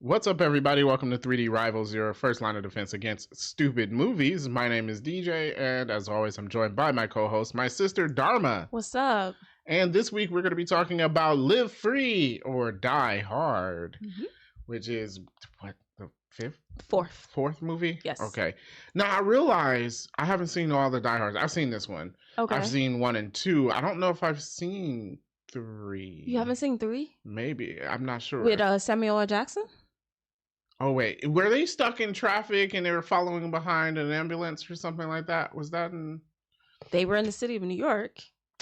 What's up, everybody? Welcome to 3D Rivals, your first line of defense against stupid movies. My name is DJ, and as always, I'm joined by my co-host, my sister Dharma. What's up? And this week, we're going to be talking about Live Free or Die Hard, which is, what, the fourth movie? Yes. Okay. Now, I realize I haven't seen all the Die Hards. I've seen this one. Okay. I've seen 1 and 2. I don't know if I've seen 3. You haven't seen 3? Maybe. I'm not sure. With Samuel L. Jackson? Oh, wait. Were they stuck in traffic and they were following behind an ambulance or something like that? Was that in... They were in the city of New York.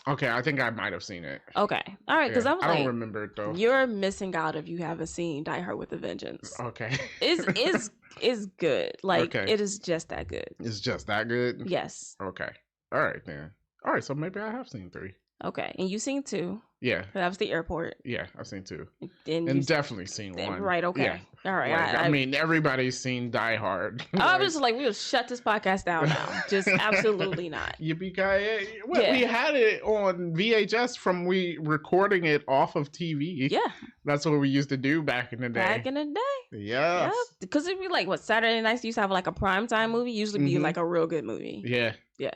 Okay, I think I might have seen it. Okay. All right, because Yeah, I was I like... don't remember it, though. You're missing out if you haven't seen Die Hard with a Vengeance. Okay. It's good. Like, Okay. it is just that good. It's just that good? Yes. Okay. All right, then. All right, so maybe I have seen 3. Okay. And you seen 2. Yeah. That was the airport. Yeah, I've seen 2. And definitely seen 1. Right, okay. Yeah. All right. Like, I mean, everybody's seen Die Hard. I was just like, we'll shut this podcast down now. Just absolutely not. Yippee-ki-yay. Well, Yeah. we had it on VHS from we recording it off of TV. Yeah. That's what we used to do back in the day. Back in the day. Yes. Yeah. Because it'd be like, what, Saturday nights used to have like a primetime movie? Usually be like a real good movie. Yeah. Yeah.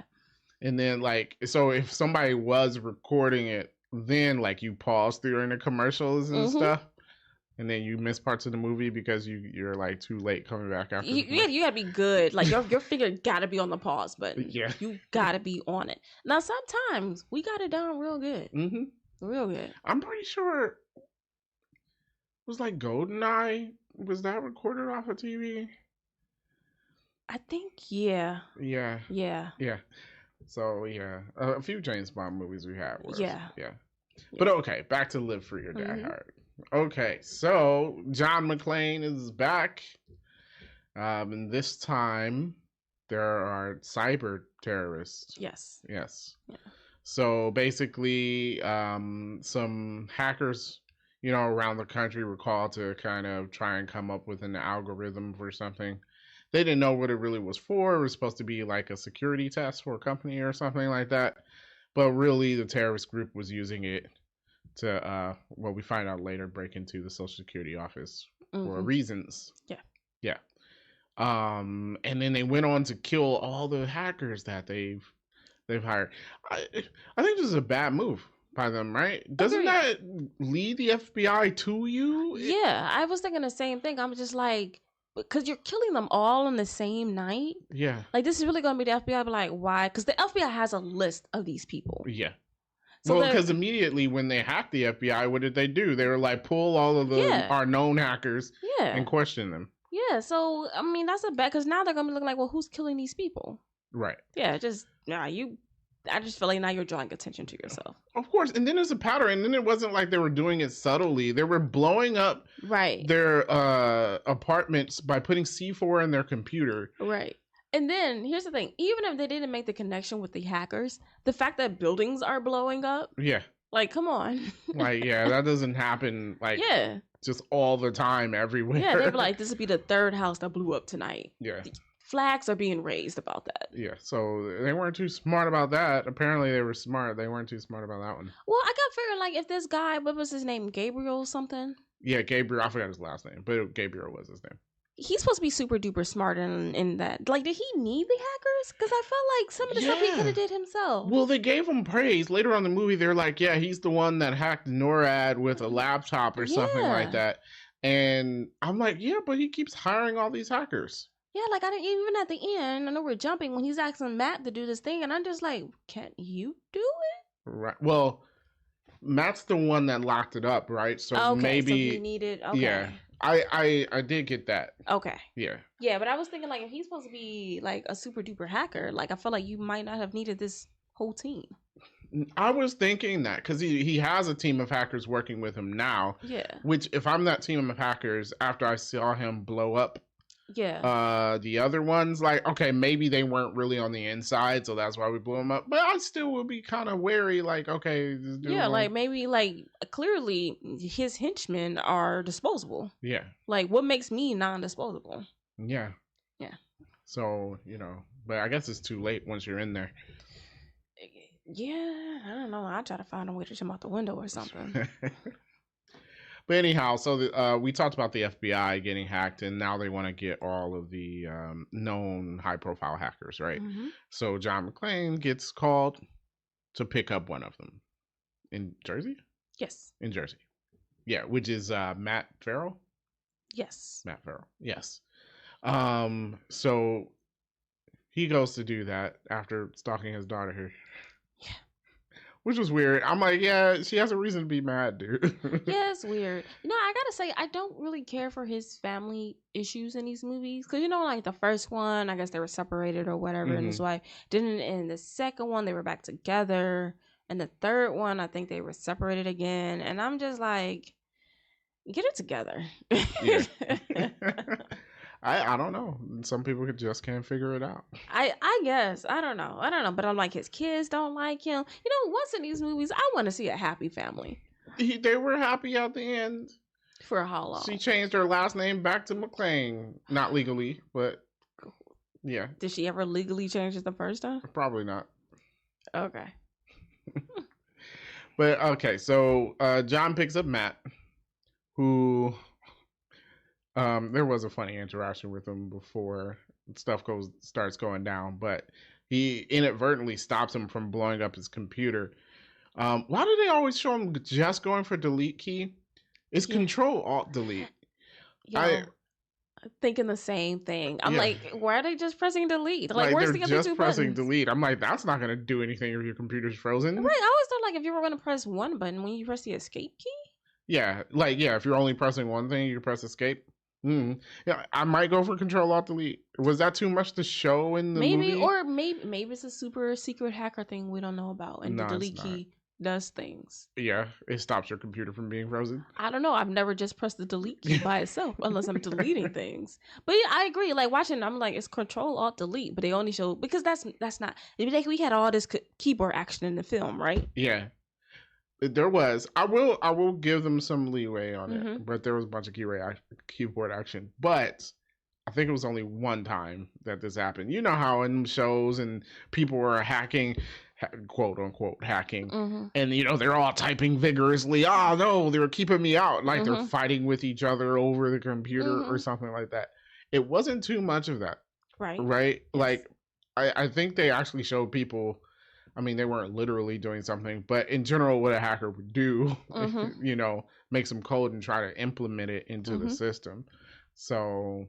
And then, like, so if somebody was recording it, then, like, you pause during the commercials and stuff, and then you miss parts of the movie because you're like, too late coming back after. You gotta be good. Like, your finger gotta be on the pause button. Yeah. You gotta be on it. Now, sometimes we got it done real good. Real good. I'm pretty sure it was, like, GoldenEye. Was that recorded off of TV? I think, yeah. Yeah. Yeah. Yeah. So, yeah, a few James Bond movies we had were. Yeah. But okay, back to Live Free or Die Hard. Okay, so John McClane is back. And this time there are cyber terrorists. Yes. Yes. Yeah. So basically, some hackers, around the country were called to kind of try and come up with an algorithm for something. They didn't know what it really was for. It was supposed to be like a security test for a company or something like that. But really, the terrorist group was using it to, we find out later, break into the Social Security office for reasons. Yeah. Yeah. And then they went on to kill all the hackers that they've hired. I think this is a bad move by them, right? Doesn't that lead the FBI to you? Yeah, I was thinking the same thing. I'm just like... Because you're killing them all on the same night. Yeah. Like, this is really going to be the FBI. But like, why? Because the FBI has a list of these people. Yeah. So well, because immediately when they hacked the FBI, what did they do? They were like, pull all of our known hackers and question them. Yeah. So, I mean, that's a bad... Because now they're going to be looking like, well, who's killing these people? Right. Yeah, I just feel like now you're drawing attention to yourself. Of course. And then there's a pattern. And then it wasn't like they were doing it subtly. They were blowing up their apartments by putting C4 in their computer. Right. And then here's the thing. Even if they didn't make the connection with the hackers, the fact that buildings are blowing up. Yeah. Like, come on. Like, yeah, that doesn't happen just all the time everywhere. Yeah, they'd be like, this would be the 3rd house that blew up tonight. Yeah. Flags are being raised about that. Yeah, so they weren't too smart about that. Apparently they were smart. They weren't too smart about that one. Well, I got figuring, like, if this guy, what was his name? Gabriel something? Yeah, Gabriel. I forgot his last name, but Gabriel was his name. He's supposed to be super duper smart in that. Like, did he need the hackers? Because I felt like some of the stuff he could have did himself. Well, they gave him praise. Later on in the movie, they're like, yeah, he's the one that hacked NORAD with a laptop or something like that. And I'm like, yeah, but he keeps hiring all these hackers. Yeah, like, I didn't even at the end, I know we're jumping, when he's asking Matt to do this thing, and I'm just like, can't you do it? Right. Well, Matt's the one that locked it up, right? So maybe... so he needed... Okay. Yeah. I did get that. Okay. Yeah. Yeah, but I was thinking, like, if he's supposed to be, like, a super duper hacker, like, I feel like you might not have needed this whole team. I was thinking that because he has a team of hackers working with him now. Yeah. Which, if I'm that team of hackers, after I saw him blow up the other ones, like, okay, maybe they weren't really on the inside, so that's why we blew them up. But I still would be kind of wary, like, okay, like, maybe, like, clearly his henchmen are disposable. Yeah. Like, what makes me non-disposable? Yeah. Yeah. So, but I guess it's too late once you're in there. Yeah, I don't know. I'll try to find a way to jump out the window or something. But anyhow, so we talked about the FBI getting hacked, and now they want to get all of the known high-profile hackers, right? Mm-hmm. So John McClane gets called to pick up one of them in Jersey. Yes. In Jersey, yeah, which is Matt Farrell. Yes. Matt Farrell. Yes. So he goes to do that after stalking his daughter here. Yeah. Which was weird. I'm like, yeah, she has a reason to be mad, dude. Yeah, it's weird. I gotta say, I don't really care for his family issues in these movies. Because, like the first one, I guess they were separated or whatever, and his wife didn't. In the second one, they were back together. And the third one, I think they were separated again. And I'm just like, get it together. Yeah. I don't know. Some people just can't figure it out. I guess. I don't know. But I'm like, his kids don't like him. Once in these movies, I want to see a happy family. They were happy at the end. For how long? She changed her last name back to McClane. Not legally, but yeah. Did she ever legally change it the first time? Probably not. Okay. But okay, so John picks up Matt, who there was a funny interaction with him before stuff starts going down, but he inadvertently stops him from blowing up his computer. Why do they always show him just going for delete key? It's Control Alt Delete. I'm thinking the same thing. I'm like, why are they just pressing delete? Like where's the other just two pressing buttons? delete. I'm like, that's not gonna do anything if your computer's frozen. Right. I always thought like if you were gonna press one button, when you press the escape key. Yeah, if you're only pressing one thing, you can press escape. Yeah, I might go for Control Alt Delete. Was that too much to show in the movie? Or maybe it's a super secret hacker thing we don't know about, and the delete key does things. Yeah, it stops your computer from being frozen. I don't know. I've never just pressed the delete key by itself unless I'm deleting things. But yeah, I agree. Like watching, I'm like, it's Control Alt Delete, but they only show because that's not. Like we had all this keyboard action in the film, right? Yeah. There was. I will give them some leeway on it, but there was a bunch of keyboard action. But I think it was only one time that this happened. You know how in shows and people were hacking, quote unquote hacking, and they're all typing vigorously. Oh no, they were keeping me out, like they're fighting with each other over the computer or something like that. It wasn't too much of that, right? Right? Yes. Like I think they actually showed people. I mean, they weren't literally doing something, but in general, what a hacker would do, make some code and try to implement it into the system. So,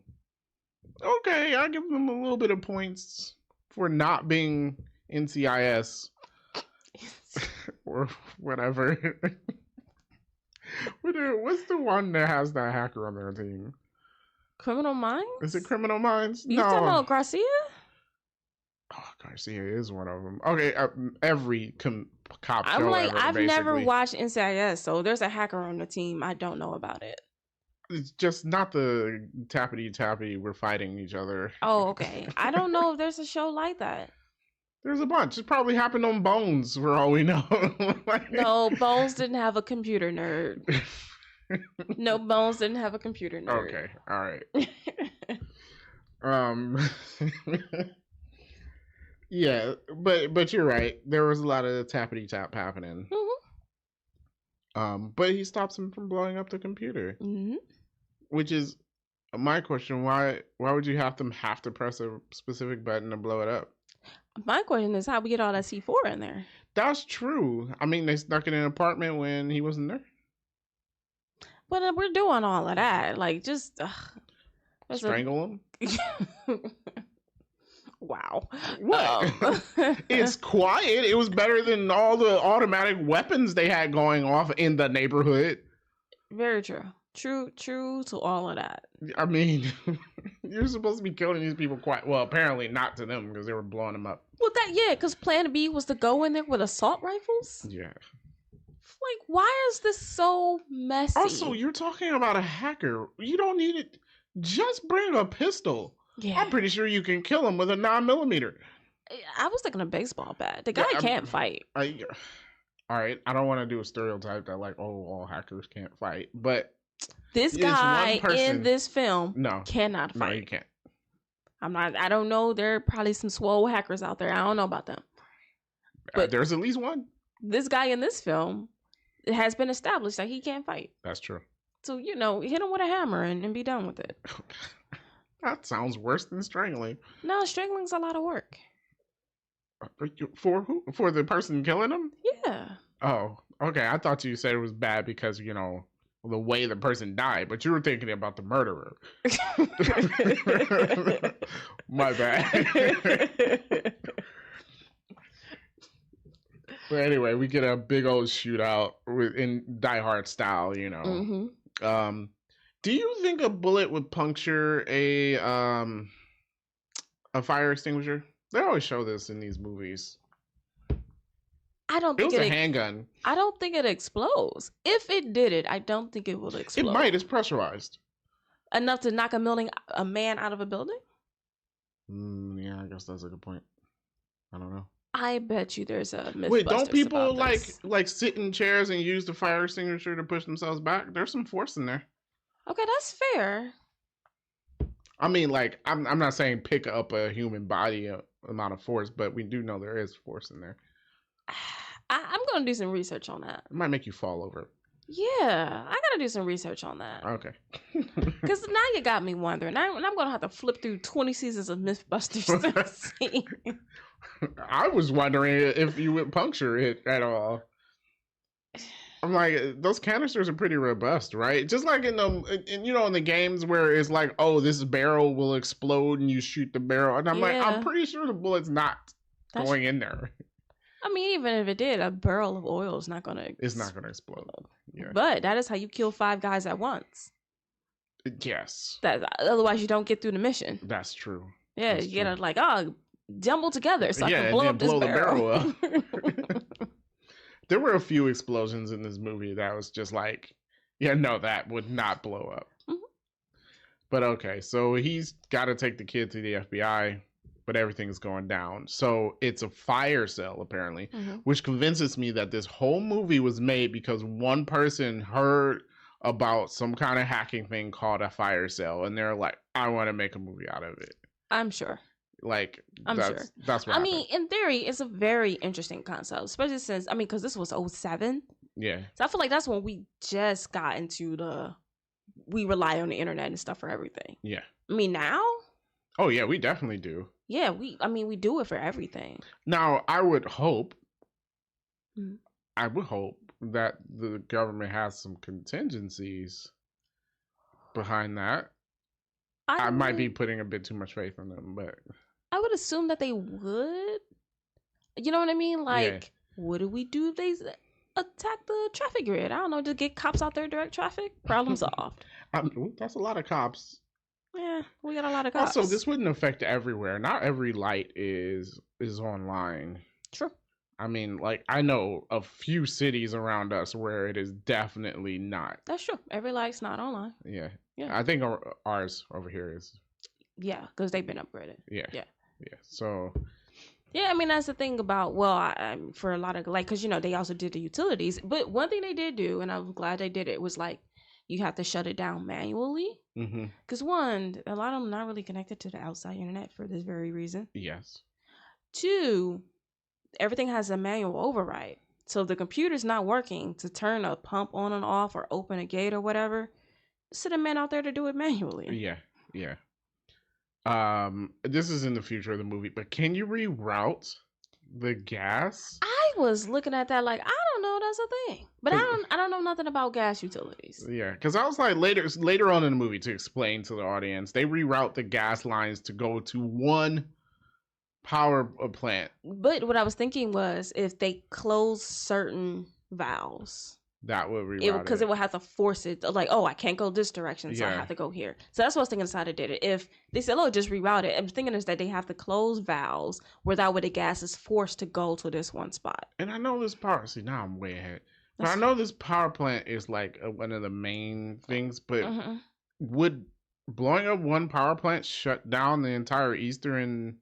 okay, I'll give them a little bit of points for not being NCIS or whatever. What's the one that has that hacker on their team? Criminal Minds? Is it Criminal Minds? You talking about Garcia? Oh, Garcia is one of them. Okay, every cop show. I'm like, ever, I've basically. never watched NCIS, so there's a hacker on the team. I don't know about it. It's just not the tappity, we're fighting each other. Oh, okay. I don't know if there's a show like that. There's a bunch. It probably happened on Bones, for all we know. No, Bones didn't have a computer nerd. No, Bones didn't have a computer nerd. Okay, all right. Yeah, but you're right. There was a lot of tappity tap happening. But he stops him from blowing up the computer. Which is my question. Why would you have to press a specific button to blow it up? My question is how we get all that C4 in there. That's true. I mean, they stuck it in an apartment when he wasn't there. But we're doing all of that. Like, just... strangle him? Wow. What? It's quiet. It was better than all the automatic weapons they had going off in the neighborhood. Very true. True to all of that. I mean, you're supposed to be killing these people quiet. Well, apparently not to them because they were blowing them up. Well, because Plan B was to go in there with assault rifles. Yeah. Like, why is this so messy? Also, you're talking about a hacker. You don't need it. Just bring a pistol. Yeah. I'm pretty sure you can kill him with a 9mm. I was thinking a baseball bat. The guy can't fight. All right. I don't want to do a stereotype that like, all hackers can't fight. But this guy in this film cannot fight. No, he can't. I don't know. There are probably some swole hackers out there. I don't know about them. But there's at least one. This guy in this film, it has been established that he can't fight. That's true. to, hit him with a hammer and be done with it. That sounds worse than strangling. No, strangling's a lot of work. For who? For the person killing him? Yeah. Oh, okay. I thought you said it was bad because, the way the person died, but you were thinking about the murderer. My bad. But anyway, we get a big old shootout in Die Hard style, Mm-hmm. Do you think a bullet would puncture a fire extinguisher? They always show this in these movies. I don't think it was a handgun. I don't think it explodes. If it did it, I don't think it will explode. It might. It's pressurized enough to knock a man out of a building. Yeah, I guess that's a good point. I don't know. I bet you there's a myth. Wait, don't people like sit in chairs and use the fire extinguisher to push themselves back? There's some force in there. Okay, that's fair. I mean, like, I'm not saying pick up a human body amount of force, but we do know there is force in there. I'm gonna do some research on that. It might make you fall over. Yeah, I gotta do some research on that. Okay. Because now you got me wondering. I'm gonna have to flip through 20 seasons of MythBusters to see. I was wondering if you would puncture it at all. I'm like, those canisters are pretty robust, right? Just like in the games where it's like, oh, this barrel will explode and you shoot the barrel, and I'm like, I'm pretty sure the bullet's not going in there. I mean, even if it did, a barrel of oil is not gonna. It's not gonna explode. Yeah. But that is how you kill 5 guys at once. Yes. Otherwise, you don't get through the mission. That's true. Yeah, you gotta jumble together so I can blow up this barrel. The barrel up. There were a few explosions in this movie that was just like, that would not blow up. Mm-hmm. But okay, so he's got to take the kid to the FBI, but everything's going down. So it's a fire cell, apparently, which convinces me that this whole movie was made because one person heard about some kind of hacking thing called a fire cell, and they're like, I want to make a movie out of it. I'm sure. Like, sure. That's what I mean, in theory, it's a very interesting concept, especially since, because this was 2007. Yeah. So I feel like that's when we just got into we rely on the internet and stuff for everything. Yeah. I mean, now? Oh, yeah, we definitely do. Yeah, we do it for everything. Now, I would hope that the government has some contingencies behind that. I might be putting a bit too much faith in them, but I would assume that they would. You know what I mean? Like, what do we do if they attack the traffic grid? I don't know, just get cops out there direct traffic? Problem solved. That's a lot of cops. Yeah, we got a lot of cops. Also, this wouldn't affect everywhere. Not every light is online. True. I mean, like, I know a few cities around us where it is definitely not. That's true. Every light's not online. Yeah. I think ours over here is. Yeah, because they've been upgraded. Yeah. So. Yeah, I mean, that's the thing about, for a lot of, like, because, they also did the utilities. But one thing they did do, and I'm glad they did it, was, like, you have to shut it down manually. Because, one, a lot of them not really connected to the outside internet for this very reason. Yes. 2, everything has a manual override. So if the computer's not working to turn a pump on and off or open a gate or whatever, sit a man out there to do it manually. Yeah. This is in the future of the movie, but can you reroute the gas? I was looking at that like, I don't know, that's a thing. But I don't know nothing about gas utilities. Yeah, because I was like, later on in the movie, to explain to the audience, they reroute the gas lines to go to one power plant. But what I was thinking was, if they close certain valves, that would reroute it. Because it would have to force it, like, oh, I can't go this direction, so I have to go here. So that's what I was thinking inside it did it. If they said, oh, just reroute it, I'm thinking is that they have to close valves where that way the gas is forced to go to this one spot. And I know this power, see, now I'm way ahead. But I know this power plant is like one of the main things, but would blowing up one power plant shut down the entire eastern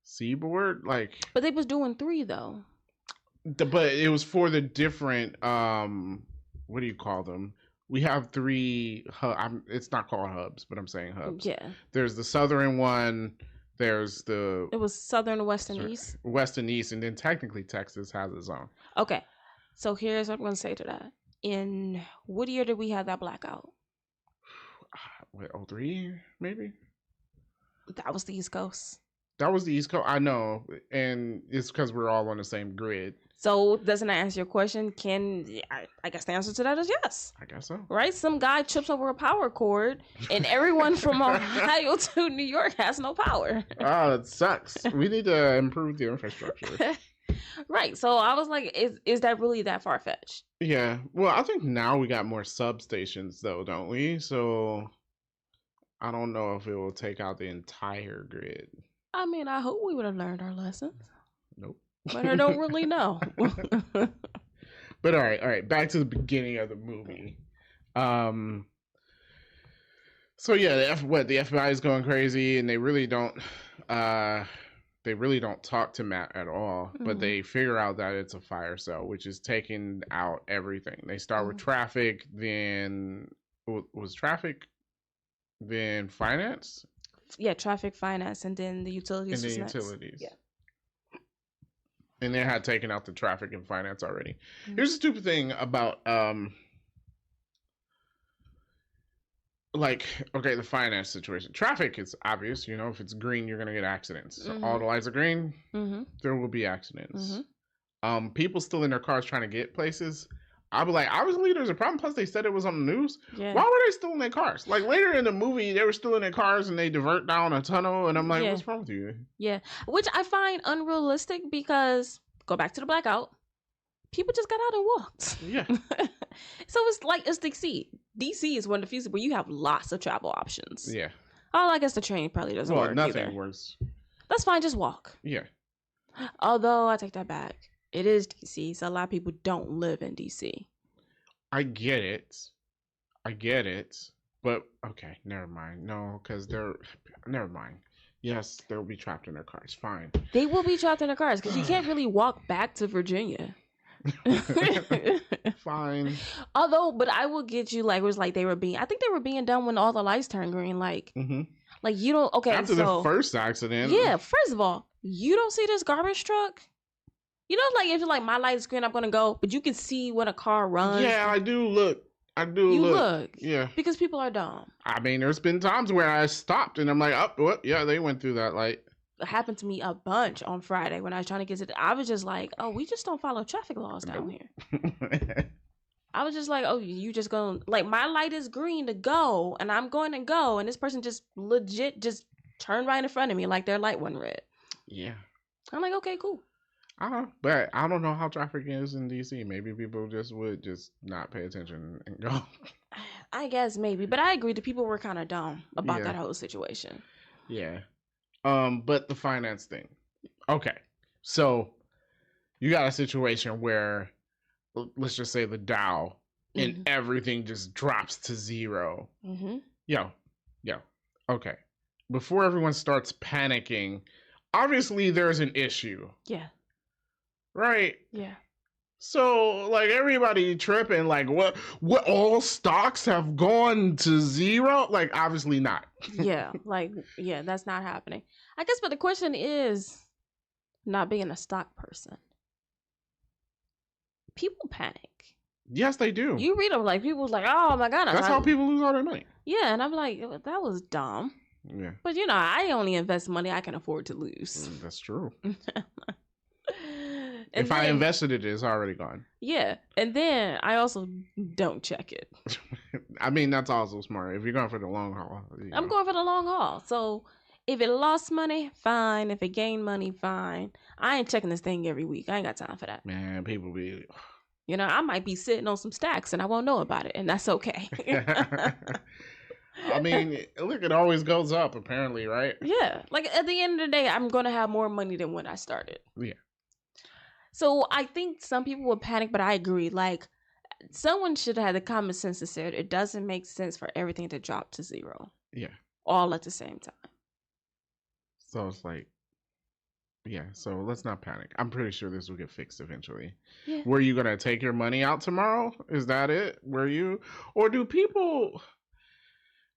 seaboard? Like, but they was doing 3 though. But it was for the different what do you call them? We have 3 it's not called hubs, but I'm saying hubs. Yeah. There's the southern one, there's the it was southern, west, and east. West and east, and then technically Texas has its own. Okay. So here's what I'm gonna say to that. In what year did we have that blackout? what, 03 maybe? That was the East Coast. That was the East Coast. I know, and it's because we're all on the same grid. So doesn't that answer your question? I guess the answer to that is yes. I guess so. Right? Some guy trips over a power cord, and everyone from Ohio to New York has no power. Oh, it sucks. We need to improve the infrastructure. Right. So I was like, is that really that far fetched? Yeah. Well, I think now we got more substations, though, don't we? So I don't know if it will take out the entire grid. I mean, I hope we would have learned our lessons. Nope. But I don't really know. But all right. Back to the beginning of the movie. So yeah, the FBI is going crazy, and they really don't talk to Matt at all. But they figure out that it's a fire cell, which is taking out everything. They start with traffic, then was traffic, then finance. Yeah, traffic, finance, and then the utilities. And the utilities. Yeah. And they had taken out the traffic and finance already. Here's the stupid thing about the finance situation. Traffic is obvious, if it's green, you're gonna get accidents. So all the lights are green, there will be accidents. People still in their cars trying to get places. I'll be like, obviously there's a problem. Plus they said it was on the news. Yeah. Why were they still in their cars? Like later in the movie, they were still in their cars and they divert down a tunnel, and I'm like, what's wrong with you? Yeah, which I find unrealistic because go back to the blackout. People just got out and walked. Yeah. So it's DC. DC is one of the few where you have lots of travel options. Yeah. Oh, I guess the train probably doesn't work nothing either. works. That's fine, just walk. Yeah. Although I take that back. It is DC, so a lot of people don't live in DC. I get it. But okay, never mind. No, because never mind. Yes, they'll be trapped in their cars. Fine. They will be trapped in their cars because you can't really walk back to Virginia. Fine. Although, but I will get you it was like I think they were being done when all the lights turned green. Like you don't. Okay, after the first accident. Yeah. First of all, you don't see this garbage truck. If you're like, my light is green, I'm gonna go, but you can see when a car runs. Yeah, I do look. You look. Yeah. Because people are dumb. I mean, there's been times where I stopped and I'm like, yeah, they went through that light. It happened to me a bunch on Friday when I was trying to get I was just like, oh, we just don't follow traffic laws down here. I was just like, oh, you just gonna, my light is green to go, and I'm going to go, and this person just legit just turned right in front of me like their light wasn't red. Yeah. I'm like, okay, cool. But I don't know how traffic is in DC. Maybe people would just not pay attention and go. I guess maybe, but I agree. The people were kind of dumb about that whole situation. Yeah. But the finance thing. Okay. So you got a situation where, let's just say the Dow and everything just drops to zero. Yo. Okay. Before everyone starts panicking, obviously there's an issue. Yeah. Right? Yeah. So, everybody tripping, what all stocks have gone to zero? Obviously not. Yeah, that's not happening. I guess, but the question is, not being a stock person, people panic. Yes, they do. You read them, people's like, oh my God. That's how people lose all their money. Yeah, and I'm like, that was dumb. Yeah. But, I only invest money I can afford to lose. That's true. If I invested it, it's already gone. Yeah. And then I also don't check it. I mean, that's also smart. If you're going for the long haul. I'm going for the long haul. So if it lost money, fine. If it gained money, fine. I ain't checking this thing every week. I ain't got time for that. Man, people be... I might be sitting on some stacks and I won't know about it. And that's okay. I mean, look, it always goes up, apparently, right? Yeah. At the end of the day, I'm going to have more money than when I started. Yeah. So I think some people would panic, but I agree. Someone should have the common sense to say it doesn't make sense for everything to drop to zero. Yeah. All at the same time. So it's so let's not panic. I'm pretty sure this will get fixed eventually. Yeah. Were you going to take your money out tomorrow? Is that it? Or do people...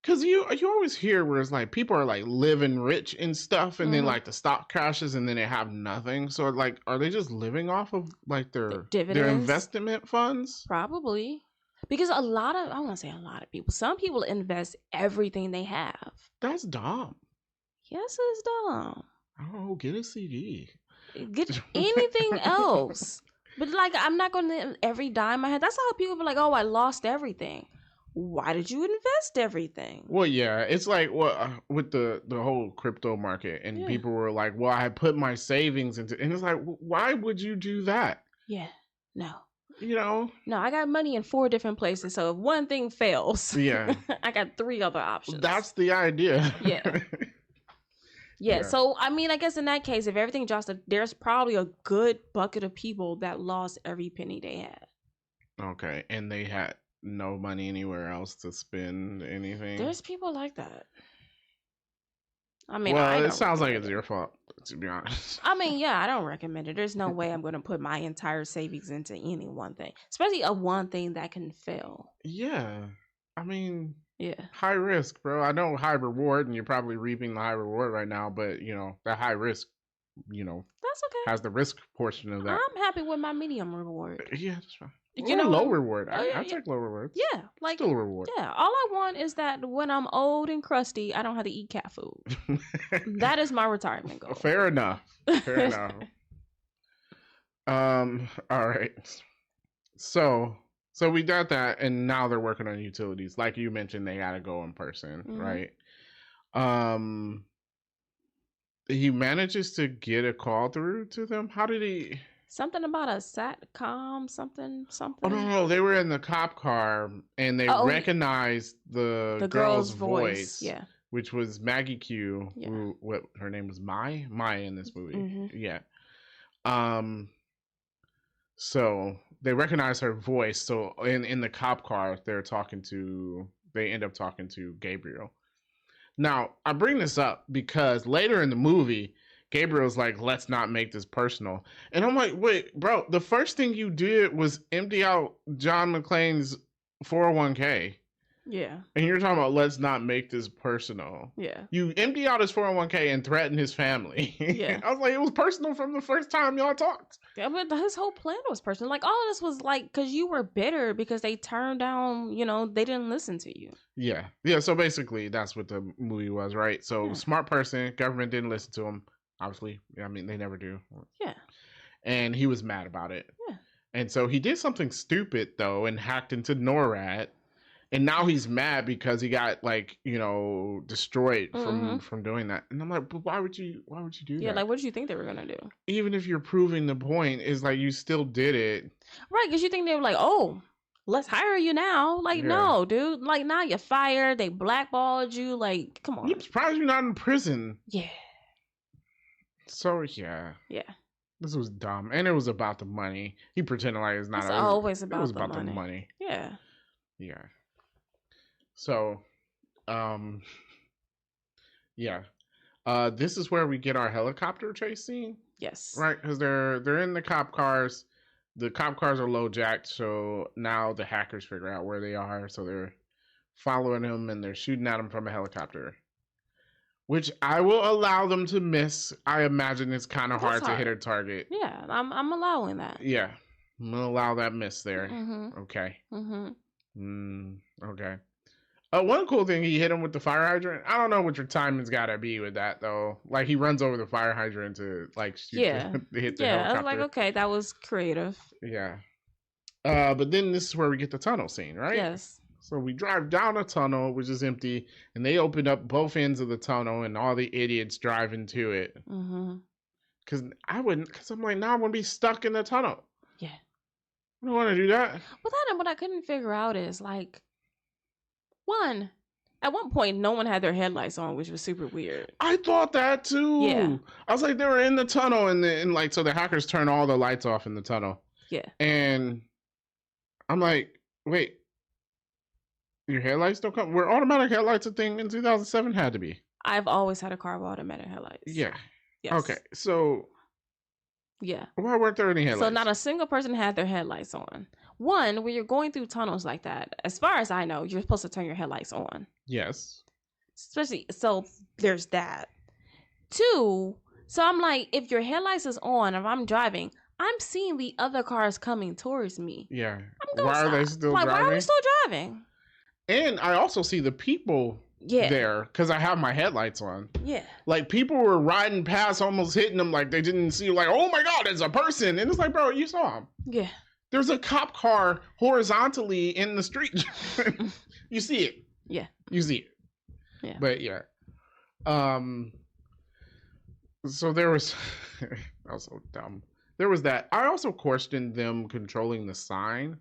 Because you always hear where it's people are living rich and stuff, and then the stock crashes and then they have nothing. So are they just living off of their dividends, their investment funds? Probably. Because I want to say a lot of people, some people invest everything they have. That's dumb. Yes, it's dumb. Oh, get a CD. Get anything else. But like, I'm not going to every dime I had. That's how people be like, oh, I lost everything. Why did you invest everything? Well, yeah, it's like with the whole crypto market, and people were like, "Well, I put my savings into," and it's like, why would you do that? Yeah, no, no, I got money in 4 different places, so if one thing fails, I got 3 other options. That's the idea. Yeah. So I mean, I guess in that case, if everything drops, there's probably a good bucket of people that lost every penny they had. Okay, and they had no money anywhere else to spend anything. There's people like that. I mean, well, it sounds like it's your fault, to be honest. I mean, yeah, I don't recommend it. There's no way I'm going to put my entire savings into any one thing, especially a one thing that can fail. Yeah, I mean, yeah, high risk, bro. I know high reward, and you're probably reaping the high reward right now, but that high risk, that's okay. Has the risk portion of that. I'm happy with my medium reward. Yeah, that's fine. Low reward. I take low rewards. Yeah, like still a reward. Yeah, all I want is that when I'm old and crusty, I don't have to eat cat food. That is my retirement goal. Fair enough. All right. So we got that, and now they're working on utilities. Like you mentioned, they gotta go in person, right? He manages to get a call through to them. How did he? Something about a SATCOM, something. Oh no! They were in the cop car, and they recognized the girl's voice. Yeah. Which was Maggie Q. Yeah. Who, what her name was? Maya in this movie. Mm-hmm. Yeah. So they recognize her voice. So in the cop car, they end up talking to Gabriel. Now, I bring this up because later in the movie, Gabriel's like, let's not make this personal. And I'm like, wait, bro, the first thing you did was empty out John McClane's 401k. Yeah. And you're talking about let's not make this personal. Yeah. You empty out his 401k and threaten his family. Yeah. I was like, it was personal from the first time y'all talked. Yeah, but his whole plan was personal. Like, all of this was like, because you were bitter because they turned down, they didn't listen to you. Yeah. Yeah, so basically that's what the movie was, right? So smart person, government didn't listen to him. Obviously. I mean, they never do. Yeah. And he was mad about it. Yeah. And so he did something stupid, though, and hacked into NORAD. And now he's mad because he got destroyed from doing that. And I'm like, but why would you do that? Yeah, like what did you think they were gonna do? Even if you're proving the point, is like you still did it. Right, because you think they were like, oh, let's hire you now. Like, no, dude. Like, now you're fired. They blackballed you. Like, come on. I'm surprised you're not in prison. Yeah. So yeah. Yeah. This was dumb. And it was about the money. He pretended like it's not. It's always about it was the about money. The money. Yeah. Yeah. So, yeah. This is where we get our helicopter chase scene. Yes. Right? Because they're in the cop cars. The cop cars are low jacked, so now the hackers figure out where they are. So they're following them and they're shooting at them from a helicopter. Which I will allow them to miss. I imagine it's kind of hard to hit a target. Yeah, I'm allowing that. Yeah. I'm going to allow that miss there. Mm-hmm. Okay. Okay. One cool thing, he hit him with the fire hydrant. I don't know what your timing's gotta be with that though. Like he runs over the fire hydrant to like shoot hit the helicopter. I was like, okay, that was creative. Yeah. But then this is where we get the tunnel scene, right? Yes. So we drive down a tunnel, which is empty, and they open up both ends of the tunnel, and all the idiots drive into it. Mm-hmm. Because I'm like, now I'm gonna be stuck in the tunnel. Yeah. I don't want to do that. Well, then what I couldn't figure out is like, at one point, no one had their headlights on, which was super weird. I thought that too. Yeah. I was like, they were in the tunnel, and so the hackers turn all the lights off in the tunnel. Yeah. And I'm like, wait, your headlights don't come? Were automatic headlights a thing in 2007? Had to be. I've always had a car with automatic headlights. Yeah. Yes. Okay, so. Yeah. Why weren't there any headlights? So not a single person had their headlights on. One, when you're going through tunnels like that, as far as I know, you're supposed to turn your headlights on. Yes. Especially, so there's that. Two, so I'm like, if your headlights is on, if I'm driving, I'm seeing the other cars coming towards me. Yeah. I'm gonna Why are they stop. still Like, why are we driving? still driving? And I also see the people there because I have my headlights on. Yeah. Like, people were riding past, almost hitting them, like they didn't see, like, oh my God, it's a person. And it's like, bro, you saw him. Yeah. There's a cop car horizontally in the street. You see it. Yeah. You see it. Yeah. But yeah. So there was that was so dumb. There was that. I also questioned them controlling the sign.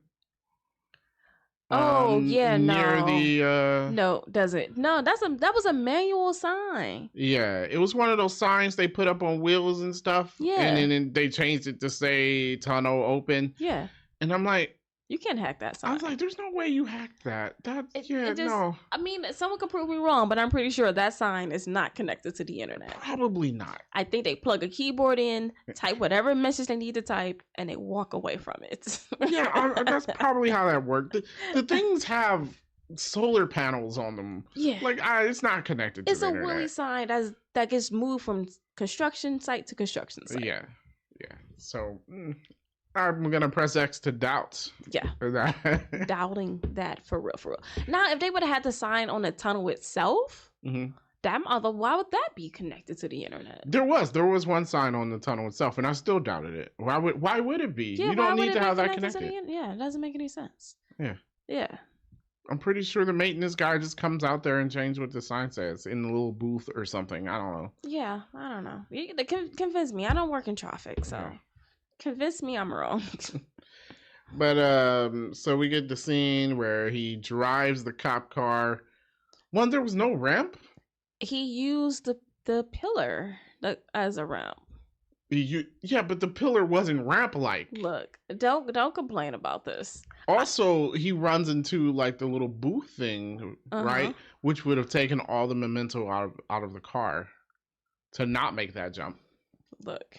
Oh yeah, near no. the No, doesn't. No, that was a manual sign. Yeah, it was one of those signs they put up on wheels and stuff. Yeah. And then they changed it to say tunnel open. Yeah. And I'm like, you can't hack that sign. I was like, there's no way you hacked that. No. I mean, someone could prove me wrong, but I'm pretty sure that sign is not connected to the internet. Probably not. I think they plug a keyboard in, type whatever message they need to type, and they walk away from it. Yeah, that's probably how that worked. The things have solar panels on them. Yeah. Like, it's not connected to the internet. It's a Willy sign that gets moved from construction site to construction site. Yeah. So, I'm gonna press X to doubt. Yeah. That. Doubting that for real. Now, if they would have had the sign on the tunnel itself, why would that be connected to the internet? There was one sign on the tunnel itself, and I still doubted it. Why would it be? Yeah, you don't need to have that connected. Yeah, it doesn't make any sense. Yeah. I'm pretty sure the maintenance guy just comes out there and changes what the sign says in the little booth or something. I don't know. Yeah, I don't know. Convince me. I don't work in traffic, so. Yeah. Convince me I'm wrong. But so we get the scene where he drives the cop car. There was no ramp. He used the pillar as a ramp. Yeah, but the pillar wasn't ramp-like. Look, don't complain about this. Also, he runs into like the little booth thing, right? Which would have taken all the memento out of the car to not make that jump. Look.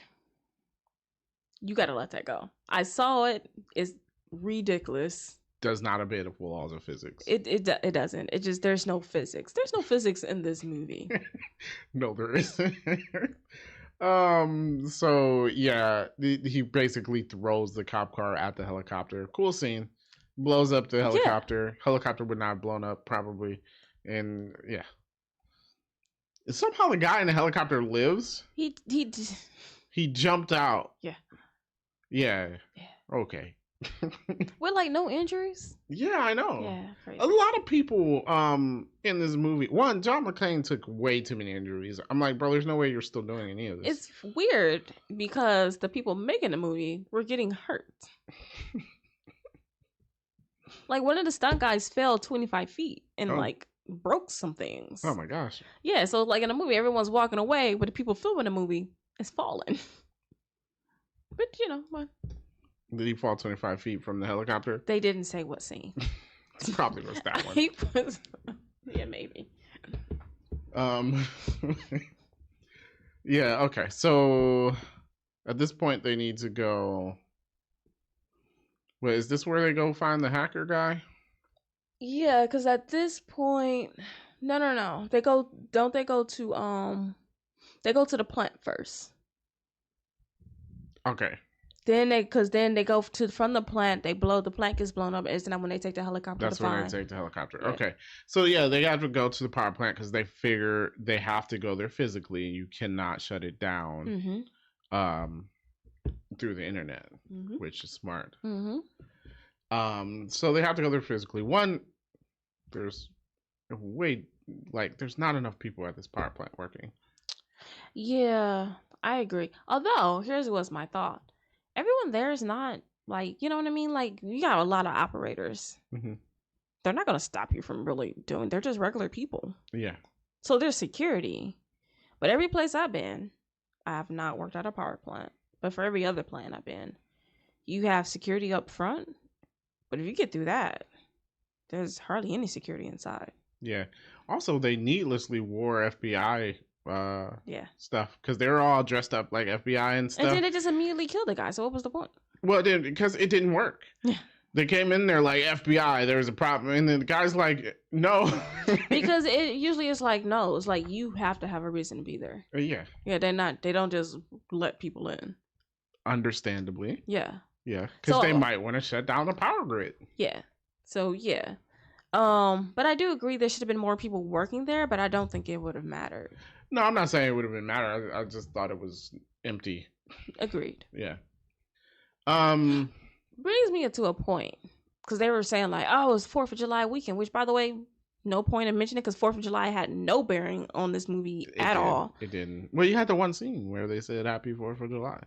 You got to let that go. I saw it. It's ridiculous. Does not a bit of laws of physics. It doesn't. It just, there's no physics. There's no physics in this movie. No, there isn't. So yeah, he basically throws the cop car at the helicopter. Cool scene. Blows up the helicopter. Yeah. Helicopter would not have blown up probably. And yeah. Somehow the guy in the helicopter lives. He jumped out. Yeah. Okay. With like no injuries? Yeah, I know. Yeah, crazy. A lot of people in this movie. One, John McClane took way too many injuries. I'm like, bro, there's no way you're still doing any of this. It's weird because the people making the movie were getting hurt. Like one of the stunt guys fell 25 feet and like broke some things. Oh my gosh. Yeah, so like in the movie, everyone's walking away, but the people filming the movie is falling. But you know what? Did he fall 25 feet from the helicopter? They didn't say what scene. It probably was that one. Yeah, maybe. Yeah, okay. So at this point they need to go. Wait, is this where they go find the hacker guy? Yeah, because at this point, no. They go to the plant first. Okay. Then they go from the plant. The plant gets blown up. Isn't that when they take the helicopter? That's when they take the helicopter. Yeah. Okay. So yeah, they have to go to the power plant because they figure they have to go there physically. You cannot shut it down through the internet, which is smart. So they have to go there physically. One, there's not enough people at this power plant working. Yeah, I agree. Although, here's what's my thought. Everyone there is not like, you know what I mean? Like, you got a lot of operators. They're not going to stop you from really doing. They're just regular people. Yeah. So there's security. But every place I've been, I have not worked at a power plant. But for every other plant I've been, you have security up front. But if you get through that, there's hardly any security inside. Yeah. Also, they needlessly wore FBI stuff because they're all dressed up like FBI and stuff. And then they just immediately killed the guy. So what was the point? Well, because it didn't work. Yeah. They came in there like, FBI, there was a problem. And then the guy's like, no. Because it usually is like, no, it's like you have to have a reason to be there. Yeah. Yeah, they don't just let people in. Understandably. Yeah. Yeah, because they So might want to shut down the power grid. yeah. So yeah. But I do agree there should have been more people working there, but I don't think it would have mattered. No, I'm not saying it would have been matter. I just thought it was empty. Agreed. Yeah. Brings me to a point because they were saying like, oh, it was 4th of July weekend, which by the way, no point in mentioning it because 4th of July had no bearing on this movie at all. It didn't. Well, you had the one scene where they said Happy 4th of July.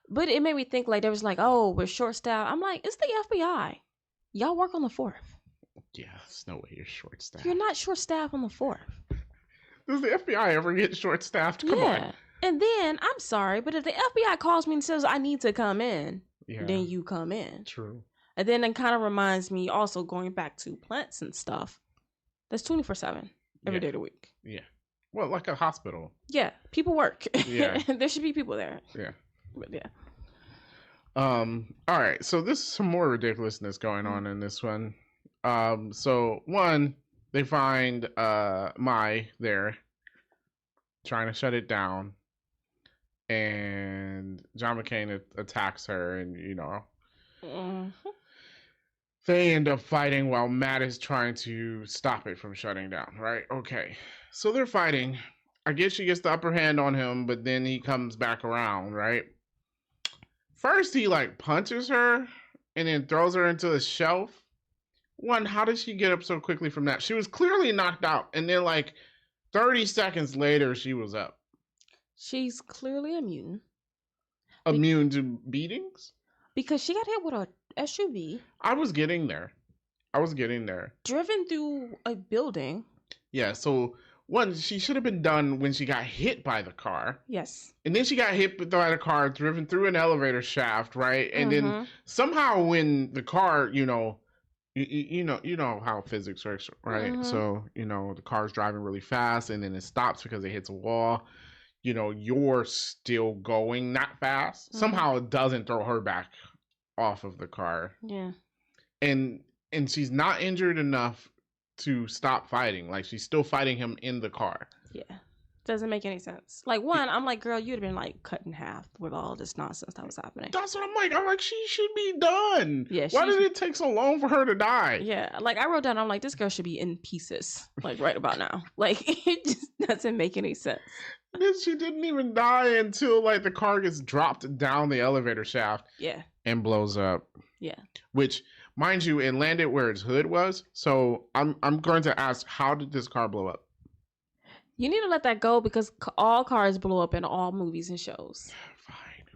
But it made me think like there was like, oh, we're short staffed. I'm like, it's the FBI. Y'all work on the 4th. Yeah, there's no way you're short staffed. You're not short staffed on the 4th. Does the FBI ever get short staffed? Come on. And then I'm sorry, but if the FBI calls me and says I need to come in, then you come in. True. And then it kind of reminds me also going back to plants and stuff. That's 24/7 every day of the week. Yeah. Well, like a hospital. Yeah, people work. Yeah. There should be people there. Yeah. But yeah. All right. So this is some more ridiculousness going on in this one. So one, they find Mai there trying to shut it down, and John McClane attacks her, and they end up fighting while Matt is trying to stop it from shutting down, right? Okay. So they're fighting. I guess she gets the upper hand on him, but then he comes back around, right? First, he like punches her and then throws her into the shelf. One, how did she get up so quickly from that? She was clearly knocked out, and then like 30 seconds later, she was up. She's clearly immune. Immune to beatings? Because she got hit with a SUV. I was getting there. Driven through a building. Yeah, so one, she should have been done when she got hit by the car. Yes. And then she got hit by the car, driven through an elevator shaft, right? And then somehow when the car, you know how physics works, right? So, the car's driving really fast and then it stops because it hits a wall. You're still going that fast. Somehow it doesn't throw her back off of the car. Yeah. And she's not injured enough to stop fighting. Like, she's still fighting him in the car. Yeah. Doesn't make any sense. Like, one, I'm like, girl, you'd have been like cut in half with all this nonsense that was happening. That's what I'm like, she should be done. Yeah. Why did it take so long for her to die? Yeah. Like, I wrote down, I'm like, this girl should be in pieces, like, right about now. Like, it just doesn't make any sense. She didn't even die until, like, the car gets dropped down the elevator shaft. Yeah. And blows up. Yeah. Which, mind you, it landed where its hood was. So I'm going to ask, how did this car blow up? You need to let that go because all cars blow up in all movies and shows. Fine.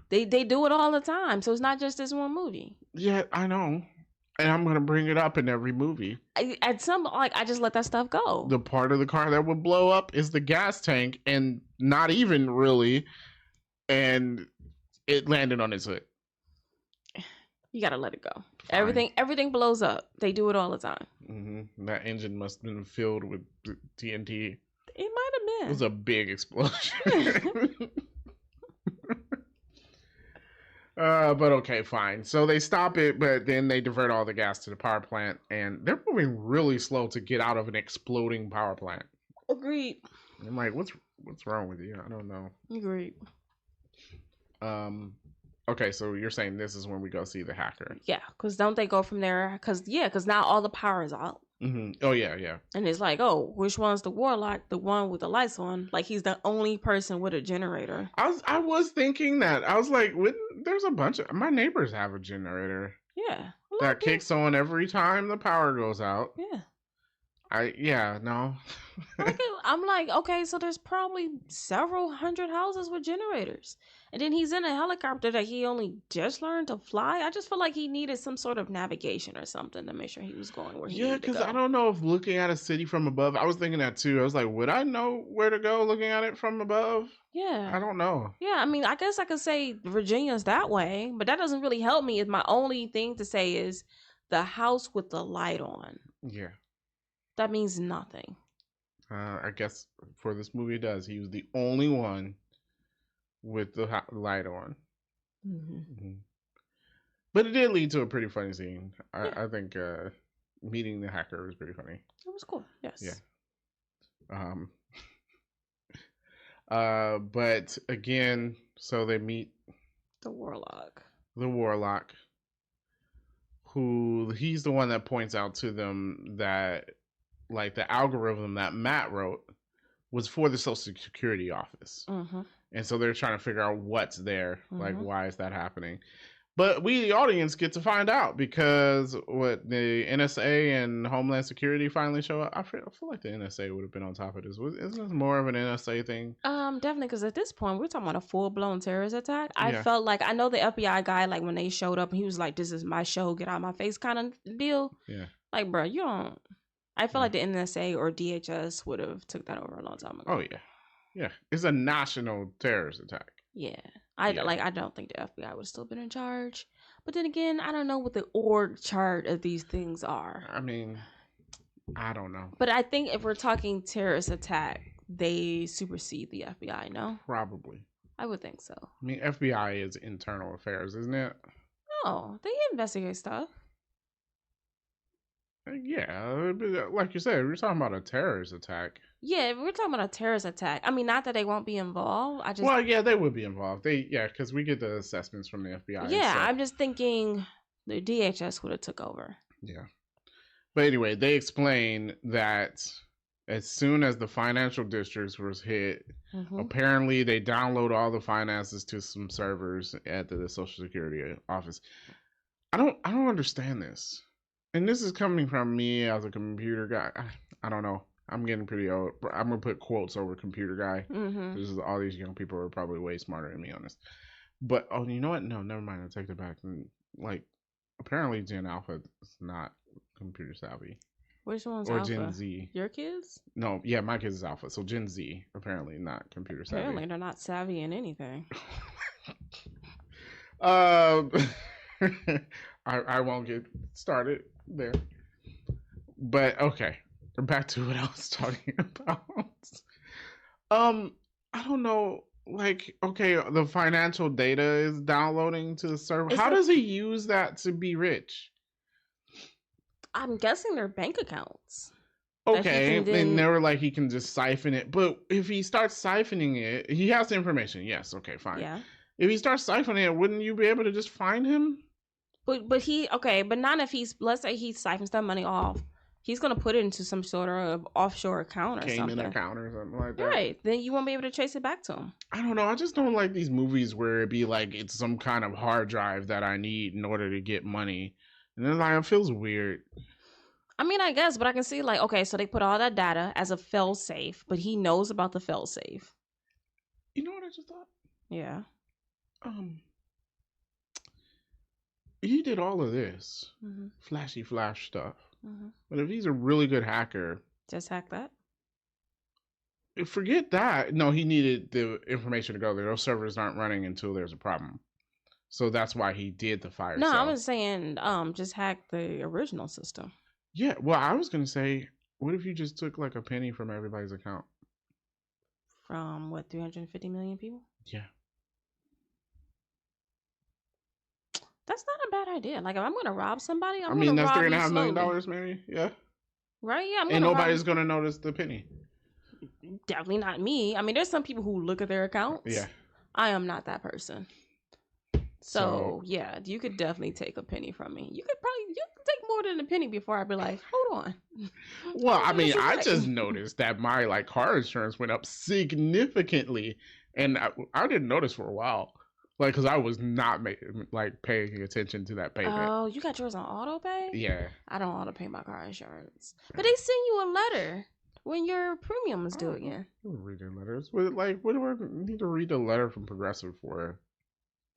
They do it all the time, so it's not just this one movie. Yeah, I know. And I'm going to bring it up in every movie. I just let that stuff go. The part of the car that would blow up is the gas tank, and not even really. And it landed on its hood. You got to let it go. Fine. Everything blows up. They do it all the time. Mm-hmm. That engine must have been filled with TNT. It might have been. It was a big explosion. But okay, fine. So they stop it, but then they divert all the gas to the power plant, and they're moving really slow to get out of an exploding power plant. Agreed. I'm like, what's wrong with you? I don't know. Agreed. Okay, so you're saying this is when we go see the hacker? Yeah, because don't they go from there? Because now all the power is out. Mm-hmm. Oh yeah. And it's like, oh, which one's the warlock? The one with the lights on? Like he's the only person with a generator. I was thinking that. I was like, there's a bunch of my neighbors have a generator. Yeah. That kicks on every time the power goes out. Yeah. No. I'm like, okay, so there's probably several hundred houses with generators. And then he's in a helicopter that he only just learned to fly. I just feel like he needed some sort of navigation or something to make sure he was going where he needed to go. Yeah, because I don't know if looking at a city from above, I was thinking that too. I was like, would I know where to go looking at it from above? Yeah. I don't know. Yeah, I mean, I guess I could say Virginia's that way, but that doesn't really help me. My only thing to say is the house with the light on. Yeah. That means nothing. I guess for this movie it does. He was the only one with the light on. Mm-hmm. Mm-hmm. But it did lead to a pretty funny scene. I think meeting the hacker was pretty funny. It was cool. Yes. Yeah. But again, so they meet the warlock. he's the one that points out to them that like the algorithm that Matt wrote was for the Social Security office. Mm-hmm. And so they're trying to figure out what's there, like Mm-hmm. why is that happening? But we, the audience, get to find out because what the NSA and Homeland Security finally show up. I feel like the NSA would have been on top of this. Isn't this more of an NSA thing? Definitely, because at this point we're talking about a full-blown terrorist attack. I Yeah. felt like, I know the FBI guy, like when they showed up, he was like, "This is my show, get out of my face," kind of deal. Yeah. Like, bro, you don't. I feel Yeah. like the NSA or DHS would have took that over a long time ago. Oh yeah, yeah. It's a national terrorist attack. Yeah. Yeah. I don't think the FBI would have still been in charge. But then again, I don't know what the org chart of these things are. I mean, I don't know. But I think if we're talking terrorist attack, they supersede the FBI, no? Probably. I would think so. I mean, FBI is internal affairs, isn't it? No, they investigate stuff. Yeah, but like you said, we're talking about a terrorist attack. Yeah, if we're talking about a terrorist attack, I mean, not that they won't be involved. I just, Well, yeah, they would be involved. Because we get the assessments from the FBI. yeah, and I'm just thinking the DHS would have took over. yeah. But anyway, they explain that as soon as the financial districts was hit, apparently they download all the finances to some servers at the Social Security office. I don't understand this. And this is coming from me as a computer guy. I don't know. I'm getting pretty old. I'm gonna put quotes over computer guy. Mm-hmm. This is all these young people are probably way smarter than me on this. But oh, you know what? No, never mind. I take it back. Like, apparently Gen Alpha is not computer savvy. Which one's or Alpha? Gen Z. Your kids? No, yeah, my kids is Alpha. So Gen Z apparently not computer savvy. Apparently they're not savvy in anything. I won't get started there. But okay, back to what I was talking about. I don't know. Like, okay, the financial data is downloading to the server. How does he use that to be rich? I'm guessing their bank accounts. Okay, and they were like, he can just siphon it. But if he starts siphoning it, he has the information. Yes, okay, fine. Yeah. If he starts siphoning it, wouldn't you be able to just find him? But not if he's, let's say he siphons that money off. He's gonna put it into some sort of offshore account or something. Cayman account or something like that. Right. Then you won't be able to trace it back to him. I don't know. I just don't like these movies where it be like it's some kind of hard drive that I need in order to get money. And then like it feels weird. I mean, I guess, but I can see like, okay, so they put all that data as a fail safe, but he knows about the fail safe. You know what I just thought? Yeah. He did all of this flashy flash stuff. But if he's a really good hacker, just hack that. Forget that. No, he needed the information to go there. Those servers aren't running until there's a problem. So that's why he did the fire. No, I was saying, just hack the original system. Yeah, well, I was gonna say, what if you just took like a penny from everybody's account? From what, 350 million people? Yeah. That's not a bad idea. Like if I'm gonna rob somebody, I mean that's $3.5 million, maybe. Yeah. Right? Yeah. And nobody's gonna notice the penny. Definitely not me. I mean, there's some people who look at their accounts. Yeah. I am not that person. So yeah, you could definitely take a penny from me. You could take more than a penny before I'd be like, hold on. Well, I mean, I just noticed that my like car insurance went up significantly, and I didn't notice for a while. Like, because I was not paying attention to that payment. Oh, you got yours on auto pay? Yeah. I don't auto pay my car insurance. But they send you a letter when your premium is due again. Reading letters. What do I need to read a letter from Progressive for?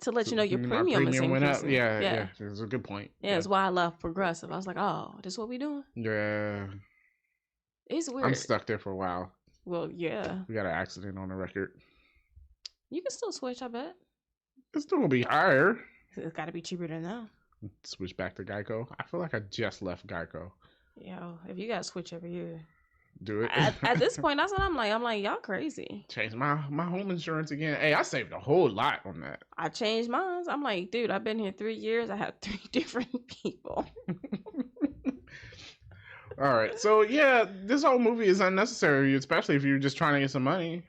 To let you know your premium is went up. increasing. Yeah. It's a good point. Yeah, that's why I left Progressive. I was like, oh, this is what we doing? Yeah. It's weird. I'm stuck there for a while. Well, yeah. We got an accident on the record. You can still switch, I bet. It's still gonna be higher. It's got to be cheaper than that. Switch back to Geico. I feel like I just left Geico. Yo, if you got to switch every year. Do it. At this point, that's what I'm like. I'm like, y'all crazy. Change my home insurance again. Hey, I saved a whole lot on that. I changed mine. I'm like, dude, I've been here 3 years. I have 3 different people. All right. So, yeah, this whole movie is unnecessary, especially if you're just trying to get some money.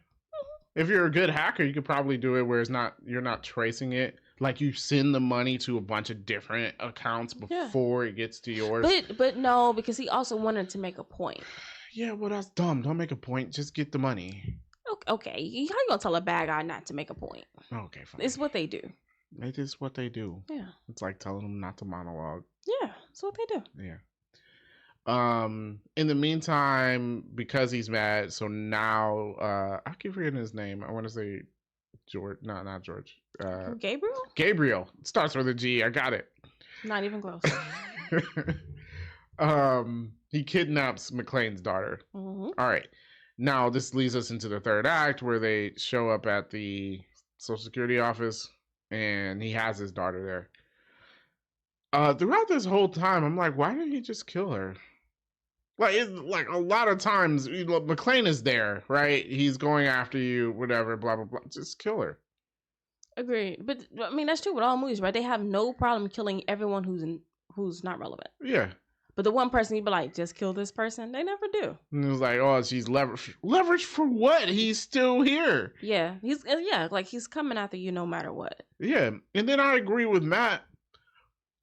If you're a good hacker, you could probably do it where you're not tracing it, Like you send the money to a bunch of different accounts before it gets to yours. But no, because he also wanted to make a point. Yeah, well, that's dumb. Don't make a point. Just get the money. Okay. How you gonna tell a bad guy not to make a point? Okay, fine. It's what they do. It is what they do. Yeah. It's like telling them not to monologue. Yeah, it's what they do. Yeah. In the meantime, because he's mad, so now I keep forgetting his name. I want to say George. No, not George. Gabriel? Gabriel. It starts with a G. I got it. Not even close. He kidnaps McClane's daughter. Mm-hmm. All right. Now this leads us into the third act where they show up at the Social Security office and he has his daughter there. Throughout this whole time, I'm like, why didn't he just kill her? Like a lot of times, McClane is there, right? He's going after you, whatever, blah blah blah. Just kill her. Agreed, but I mean that's true with all movies, right? They have no problem killing everyone who's not relevant. Yeah. But the one person you'd be like, just kill this person. They never do. And it was like, oh, she's leverage for what? He's still here. Yeah, like he's coming after you no matter what. Yeah, and then I agree with Matt.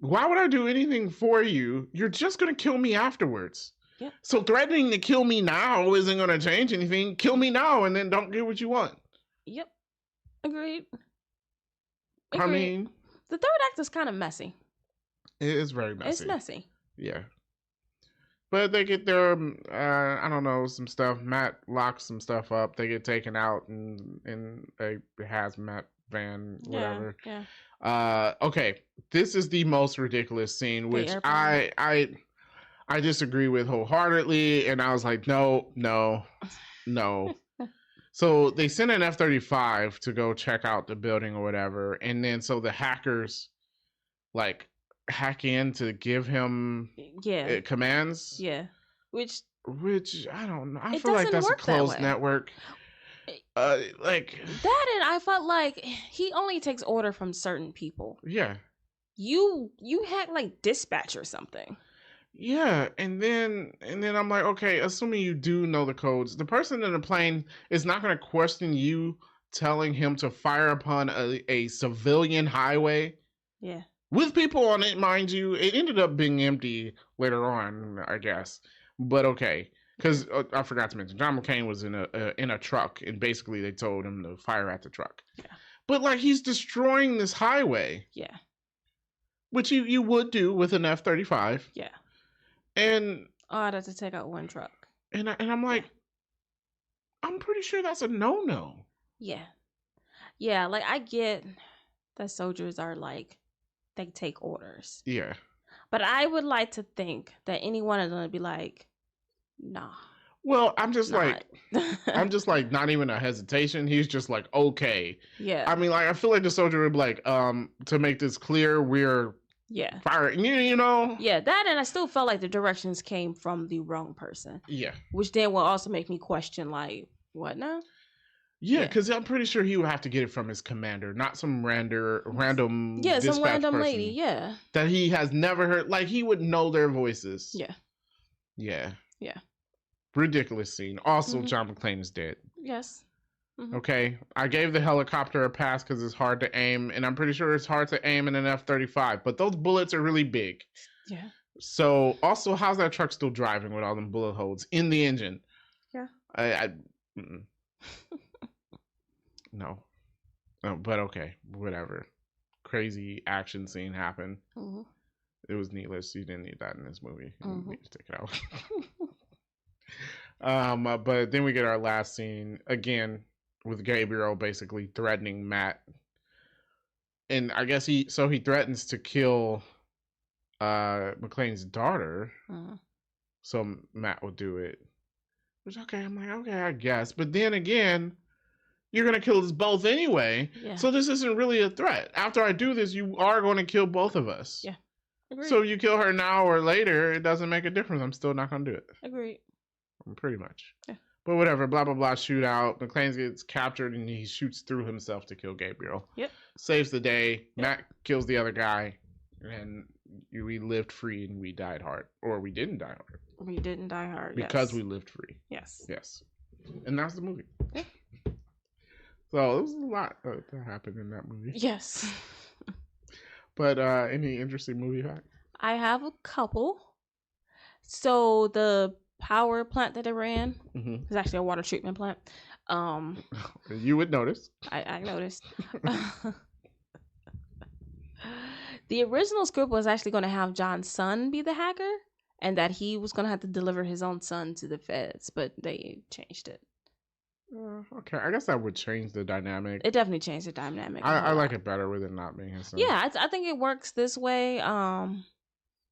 Why would I do anything for you? You're just gonna kill me afterwards. Yeah. So threatening to kill me now isn't gonna change anything. Kill me now, and then don't get what you want. Yep. Agreed. I mean, the third act is kind of messy. It is very messy. It's messy. Yeah. But they get their, I don't know, some stuff. Matt locks some stuff up. They get taken out in a hazmat van, whatever. Yeah. Okay, this is the most ridiculous scene, which I disagree with wholeheartedly. And I was like, no. So they send an F-35 to go check out the building or whatever. And then so the hackers, like, hack in to give him commands. Yeah. Which I don't know. I feel like that's a closed network. Like that, and I felt like he only takes order from certain people. Yeah. You hack like dispatch or something. Yeah, and then I'm like, okay, assuming you do know the codes, the person in the plane is not going to question you telling him to fire upon a civilian highway. Yeah. With people on it, mind you. It ended up being empty later on, I guess. But okay, because I forgot to mention, John McClane was in a truck, and basically they told him to fire at the truck. Yeah. But like he's destroying this highway. Yeah. Which you would do with an F-35. Yeah. And I'd have to take out one truck. And I'm like, I'm pretty sure that's a no-no. Yeah. Yeah, like I get that soldiers are like, they take orders. Yeah. But I would like to think that any one of them would be like, nah. Well, I'm just like, not even a hesitation. He's just like, okay. Yeah. I mean, like, I feel like the soldier would be like, to make this clear, we're firing, you know? Yeah, that, and I still felt like the directions came from the wrong person. Yeah. Which then will also make me question, like, what now? Yeah, because I'm pretty sure he would have to get it from his commander, not some random some random lady, yeah. That he has never heard. Like, he would know their voices. Yeah. Yeah. Yeah. Ridiculous scene. Also, John McClane is dead. Yes. Mm-hmm. Okay. I gave the helicopter a pass because it's hard to aim, and I'm pretty sure it's hard to aim in an F-35, but those bullets are really big. Yeah. So, also, how's that truck still driving with all them bullet holes in the engine? Yeah. No. Oh, but okay, whatever. Crazy action scene happened. Mm-hmm. It was needless. You didn't need that in this movie. You need to take it out. But then we get our last scene again with Gabriel basically threatening Matt. And I guess he threatens to kill McClane's daughter. Mm-hmm. So Matt will do it. Which, okay, I'm like, okay, I guess. But then again, you're going to kill us both anyway. Yeah. So this isn't really a threat. After I do this, you are going to kill both of us. Yeah. Agreed. So you kill her now or later, it doesn't make a difference. I'm still not going to do it. Agreed. Pretty much. Yeah. But whatever, blah, blah, blah, shootout. McClane gets captured and he shoots through himself to kill Gabriel. Yep. Saves the day. Yep. Matt kills the other guy. And we lived free and we died hard. Or we didn't die hard. We didn't die hard, because we lived free. Yes. Yes. And that's the movie. Yeah. So there was a lot that happened in that movie. Yes. But any interesting movie facts? I have a couple. So the power plant that they ran is actually a water treatment plant. You would notice. I noticed. The original script was actually going to have John's son be the hacker, and that he was going to have to deliver his own son to the feds, but they changed it. Okay, I guess that would change the dynamic. It definitely changed the dynamic. I like it better with it not being his son. Yeah, I think it works this way.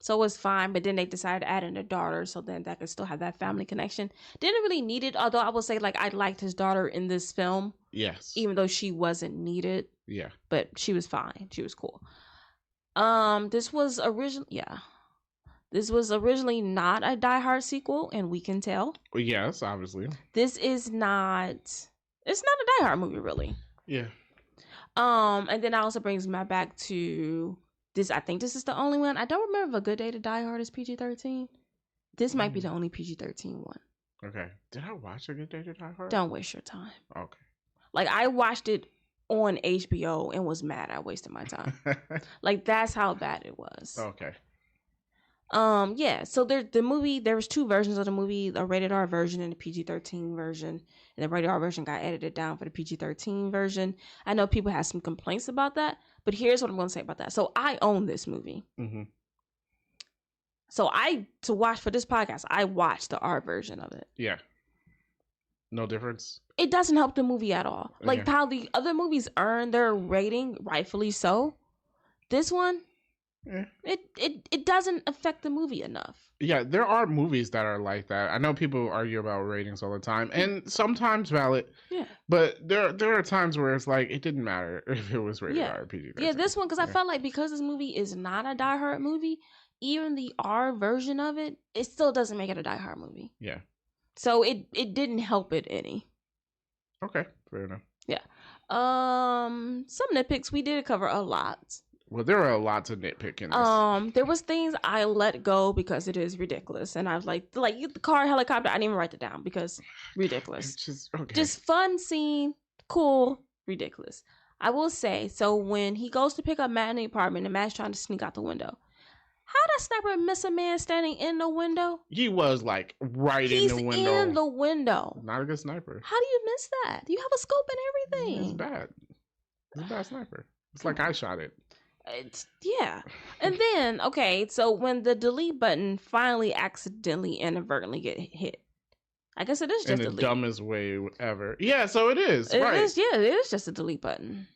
So it's fine, but then they decided to add in a daughter, so then that could still have that family connection. Didn't really need it, although I will say, like, I liked his daughter in this film. Yes. Even though she wasn't needed. Yeah. But she was fine. She was cool. This was originally not a Die Hard sequel, and we can tell. Well, yes, obviously. It's not a Die Hard movie, really. Yeah. And then that also brings me back to this. I think this is the only one. I don't remember if A Good Day to Die Hard is PG-13. This might be the only PG-13 one. Okay. Did I watch A Good Day to Die Hard? Don't waste your time. Okay. Like, I watched it on HBO and was mad I wasted my time. Like, that's how bad it was. Okay. Yeah, so the movie, there was two versions of the movie, a rated R version and a PG-13 version, and the rated R version got edited down for the PG-13 version. I know people have some complaints about that, but here's what I'm going to say about that. So I own this movie. Mm-hmm. So to watch for this podcast, I watched the R version of it. Yeah. No difference? It doesn't help the movie at all. Okay. Like how the other movies earn their rating, rightfully so. This one, it doesn't affect the movie enough. Yeah, there are movies that are like that. I know people argue about ratings all the time, and sometimes valid. Yeah. But there are times where it's like it didn't matter if it was rated R or PG-13. Yeah, this one, because I felt like because this movie is not a Die Hard movie, even the R version of it, it still doesn't make it a Die Hard movie. Yeah. So it didn't help it any. Okay, fair enough. Yeah. Some nitpicks, we did cover a lot. Well, there are a lot to nitpick in this. There was things I let go because it is ridiculous, and I was like the car helicopter. I didn't even write it down because ridiculous. Just fun scene, cool, ridiculous. I will say, so when he goes to pick up Matt in the apartment, and Matt's trying to sneak out the window. How that sniper miss a man standing in the window? He was like right in the window. He's in the window. Not a good sniper. How do you miss that? You have a scope and everything. It's bad. It's a bad sniper. It's like I shot it. Yeah. And then, okay, so when the delete button finally accidentally inadvertently get hit, I guess it is just in the dumbest way ever. Yeah, so it is. It is just a delete button.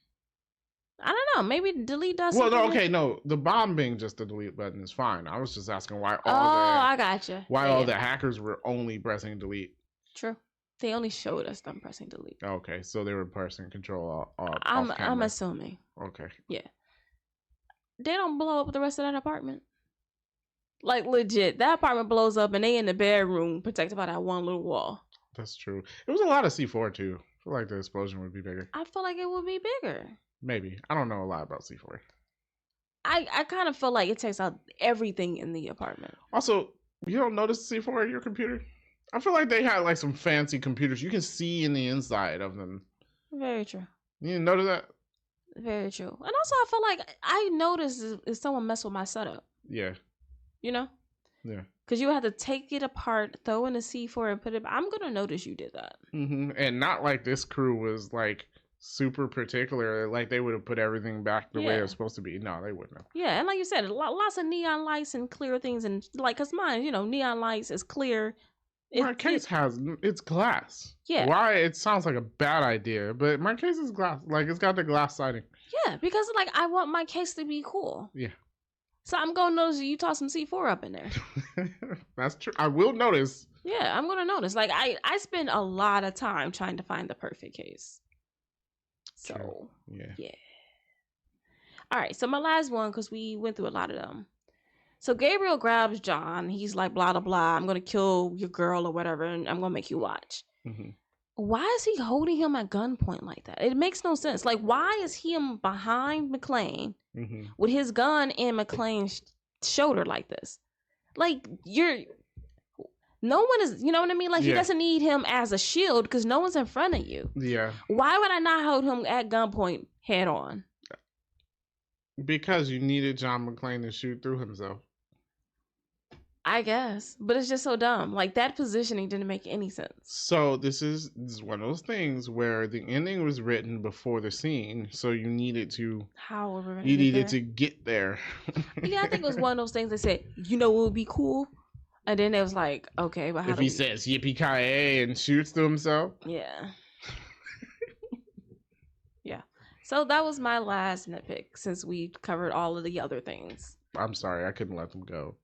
I don't know. Maybe delete does. Well, no. The bomb being just the delete button is fine. I was just asking why I gotcha. Why all the hackers were only pressing delete. True. They only showed us them pressing delete. Okay, so they were pressing control off I'm assuming. Okay. Yeah. They don't blow up the rest of that apartment. Like, legit. That apartment blows up and they in the bedroom protected by that one little wall. That's true. It was a lot of C4 too. I feel like the explosion would be bigger. I feel like it would be bigger. Maybe. I don't know a lot about C4. I kind of feel like it takes out everything in the apartment. Also, you don't notice C4 in your computer? I feel like they had like some fancy computers. You can see in the inside of them. Very true. You didn't notice that? Very true. And also, I feel like I noticed if someone messed with my setup. Yeah. You know? Yeah. Because you have to take it apart, throw in a C4 and put it. I'm going to notice you did that. Mm-hmm. And not like this crew was like super particular. Like they would have put everything back the way it was supposed to be. No, they wouldn't have. Yeah. And like you said, lots of neon lights and clear things. And like, because mine, neon lights is clear. My case it's glass. Yeah. Why? It sounds like a bad idea, but my case is glass. Like it's got the glass siding. Yeah, because like I want my case to be cool. Yeah. So I'm gonna notice you toss some C4 up in there. That's true. I will notice. Yeah, I'm gonna notice. Like I spend a lot of time trying to find the perfect case. So yeah. All right. So my last one, because we went through a lot of them. So Gabriel grabs John. He's like, blah, blah, blah. I'm going to kill your girl or whatever, and I'm going to make you watch. Mm-hmm. Why is he holding him at gunpoint like that? It makes no sense. Like, why is him behind McClane with his gun in McClane's shoulder like this? Like, no one is, you know what I mean? Like, he doesn't need him as a shield because no one's in front of you. Yeah. Why would I not hold him at gunpoint head on? Because you needed John McClane to shoot through himself. I guess, but it's just so dumb. Like that positioning didn't make any sense. So this is one of those things where the ending was written before the scene, so you needed to. How were we gonna You get needed there? to get there. Yeah, I think it was one of those things that said, you know, what would be cool, and then it was like, okay, but how if do he we... says yippee ki and shoots through himself. Yeah. Yeah. So that was my last nitpick since we covered all of the other things. I'm sorry, I couldn't let them go.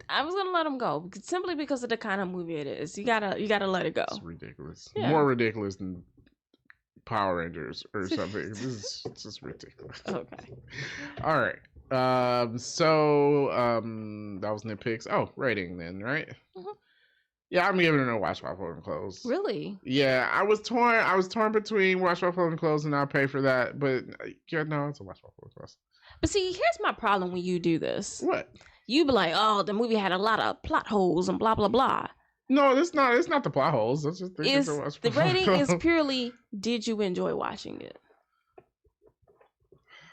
I was gonna let them go simply because of the kind of movie it is. You gotta let it go. It's ridiculous. Yeah. More ridiculous than Power Rangers or something. This is just ridiculous. Okay. All right. That was nitpicks. Oh, rating then, right? Mhm. Yeah, I'm giving it a Watch While Folding Clothes. Really? Yeah, I was torn between Watch While Folding Clothes and I'll pay for that, but yeah, no, it's a Watch While Folding Clothes. But see, here's my problem when you do this. What? You be like, oh, the movie had a lot of plot holes and blah blah blah. No, it's not the plot holes. That's just The rating is purely, did you enjoy watching it?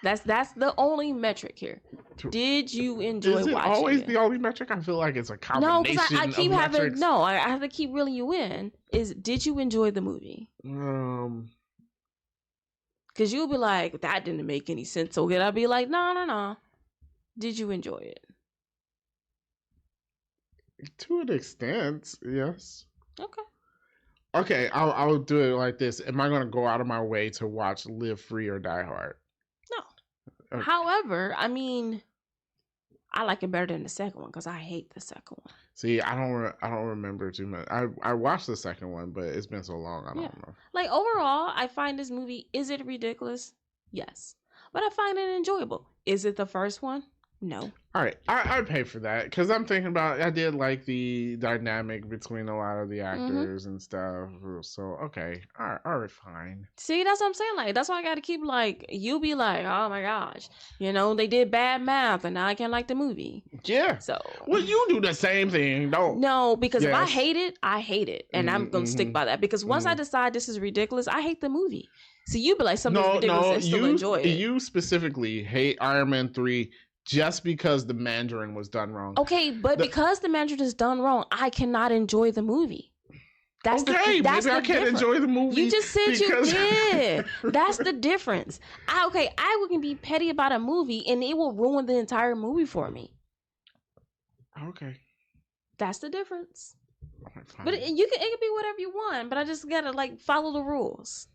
That's the only metric here. Did you enjoy watching it? Is it watching always it? the only metric? I feel like it's a combination No, because I keep of having metrics. I have to keep reeling you in. Did you enjoy the movie? Because you'll be like, that didn't make any sense. So I'll be like, no. Did you enjoy it? To an extent, yes. Okay. Okay, I'll do it like this. Am I going to go out of my way to watch Live Free or Die Hard? No. Okay. However, I mean, I like it better than the second one because I hate the second one. See, I don't remember too much. I watched the second one, but it's been so long. I don't know. Like overall, I find this movie, is it ridiculous? Yes. But I find it enjoyable. Is it the first one? No. All right, I pay for that because I'm thinking about. I did like the dynamic between a lot of the actors and stuff. So okay, all right, fine. See, that's what I'm saying. Like that's why I got to keep like you be like, oh my gosh, you know they did bad math and now I can't like the movie. Yeah. So well, you do the same thing, don't? No, because if I hate it, and I'm gonna stick by that. Because once I decide this is ridiculous, I hate the movie. So you be like something's ridiculous and still enjoy it. You specifically hate Iron Man 3. Just because the Mandarin was done wrong. Okay, but because the Mandarin is done wrong, I cannot enjoy the movie. That's maybe I can't enjoy the movie. You just said you did. That's the difference. I can be petty about a movie and it will ruin the entire movie for me. Okay. That's the difference. Right, but it can be whatever you want, but I just gotta like follow the rules.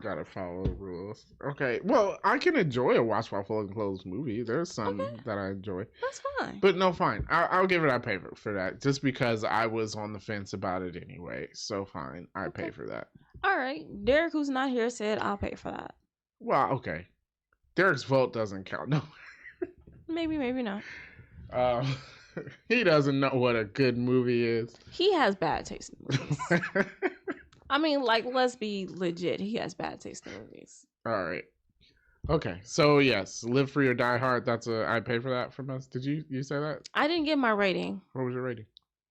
Gotta follow the rules. Okay. Well, I can enjoy a Watch While Folding Clothes movie. There's some that I enjoy. That's fine. But no, fine. I'll give it a pay for that. Just because I was on the fence about it anyway. So fine. I pay for that. All right. Derek, who's not here, said I'll pay for that. Well, okay. Derek's vote doesn't count. No. Maybe not. He doesn't know what a good movie is. He has bad taste in movies. I mean, like, let's be legit. He has bad taste in movies. All right. Okay. So, yes, Live Free or Die Hard. I pay for that from us. Did you say that? I didn't get my rating. What was your rating?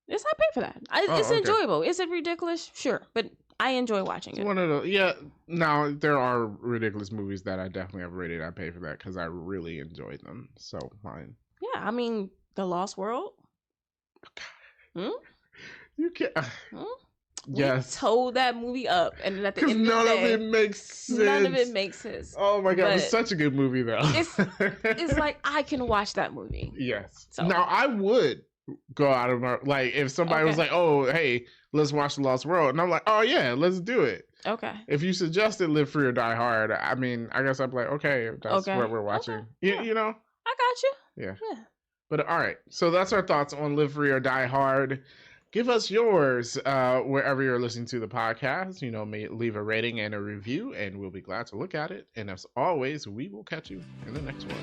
Yes, I pay for that. It's enjoyable. Is it ridiculous? Sure. But I enjoy watching it. One of the, yeah. Now, there are ridiculous movies that I definitely have rated. I pay for that because I really enjoyed them. So, fine. Yeah. I mean, The Lost World. You can't. Yes. We towed that movie up, and at the end of the day, none of it makes sense. None of it makes sense. Oh my god, it's such a good movie though. It's like I can watch that movie. Yes. So. Now I would go out of my like if somebody was like, "Oh, hey, let's watch The Lost World," and I'm like, "Oh yeah, let's do it." Okay. If you suggested Live Free or Die Hard, I mean, I guess I'd be like, "Okay, that's what we're watching." Okay. You know. I got you. Yeah. But all right, so that's our thoughts on Live Free or Die Hard. Give us yours wherever you're listening to the podcast. You know, leave a rating and a review, and we'll be glad to look at it. And as always, we will catch you in the next one.